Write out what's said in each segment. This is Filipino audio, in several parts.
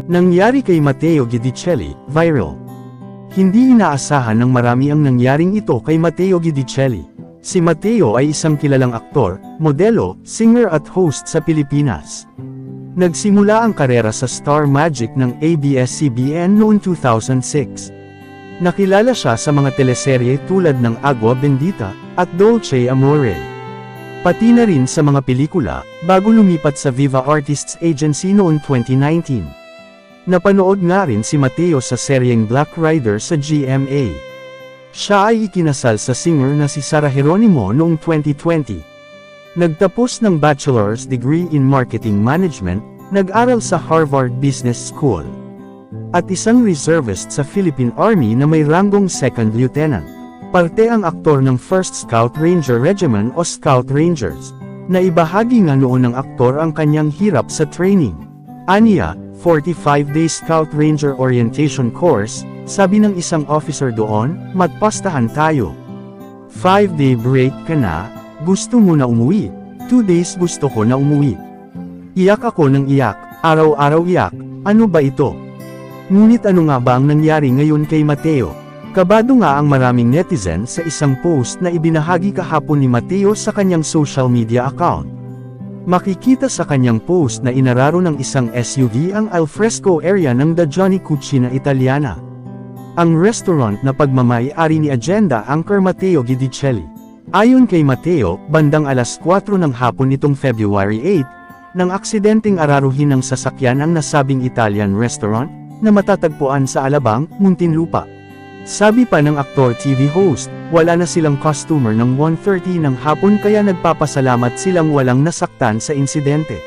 Nangyari kay Matteo Guidicelli, viral. Hindi inaasahan ng marami ang nangyaring ito kay Matteo Guidicelli. Si Matteo ay isang kilalang aktor, modelo, singer at host sa Pilipinas. Nagsimula ang karera sa Star Magic ng ABS-CBN noong 2006. Nakilala siya sa mga teleserye tulad ng Agua Bendita at Dolce Amore. Pati na rin sa mga pelikula, bago lumipat sa Viva Artists Agency noong 2019. Napanood nga rin si Matteo sa seryeng Black Rider sa GMA. Siya ay ikinasal sa singer na si Sara Geronimo noong 2020. Nagtapos ng bachelor's degree in marketing management, nag-aral sa Harvard Business School. At isang reservist sa Philippine Army na may ranggong second lieutenant. Parte ang aktor ng 1st Scout Ranger Regiment o Scout Rangers. Naibahagi nga noon ng aktor ang kanyang hirap sa training. Aniya, 45-day Scout Ranger Orientation Course, sabi ng isang officer doon, magpastahan tayo. 5-day break ka na, gusto mo na umuwi. 2 days gusto ko na umuwi. Iyak ako ng iyak, araw-araw iyak, ano ba ito? Ngunit ano nga ba ang nangyari ngayon kay Matteo? Kabado nga ang maraming netizen sa isang post na ibinahagi kahapon ni Matteo sa kanyang social media account. Makikita sa kanyang post na inararo ng isang SUV ang alfresco area ng The Johnny Cucina Italiana. Ang restaurant na pagmamay-ari ni Agenda anchor Matteo Guidicelli. Ayon kay Matteo, bandang alas 4 ng hapon nitong February 8, nang aksidenteng araruhin ng sasakyan ang nasabing Italian restaurant, na matatagpuan sa Alabang, Muntinlupa. Sabi pa ng aktor TV host, wala na silang customer ng 1:30 ng hapon kaya nagpapasalamat silang walang nasaktan sa insidente.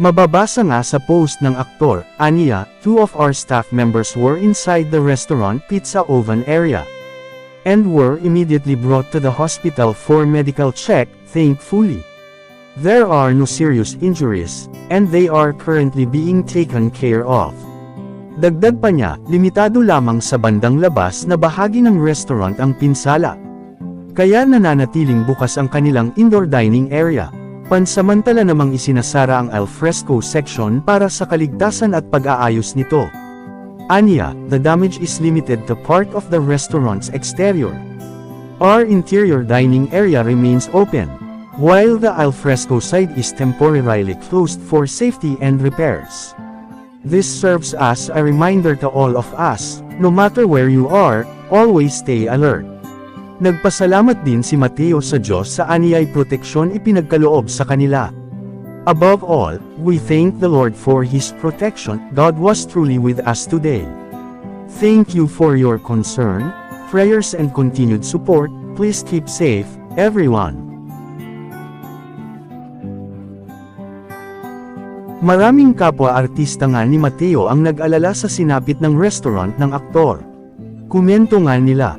Mababasa nga sa post ng aktor, aniya, 2 of our staff members were inside the restaurant pizza oven area. And were immediately brought to the hospital for medical check, thankfully. There are no serious injuries, and they are currently being taken care of. Dagdag pa niya, limitado lamang sa bandang labas na bahagi ng restaurant ang pinsala. Kaya nananatiling bukas ang kanilang indoor dining area. Pansamantala namang isinasara ang alfresco section para sa kaligtasan at pag-aayos nito. Aniya, the damage is limited to part of the restaurant's exterior. Our interior dining area remains open, while the alfresco side is temporarily closed for safety and repairs. This serves as a reminder to all of us, no matter where you are, always stay alert. Nagpasalamat din si Matteo sa Diyos sa aniyay proteksyon ipinagkaloob sa kanila. Above all, we thank the Lord for His protection. God was truly with us today. Thank you for your concern, prayers and continued support. Please keep safe, everyone. Maraming kapwa-artista nga ni Matteo ang nag-alala sa sinapit ng restaurant ng aktor. Komento nga nila,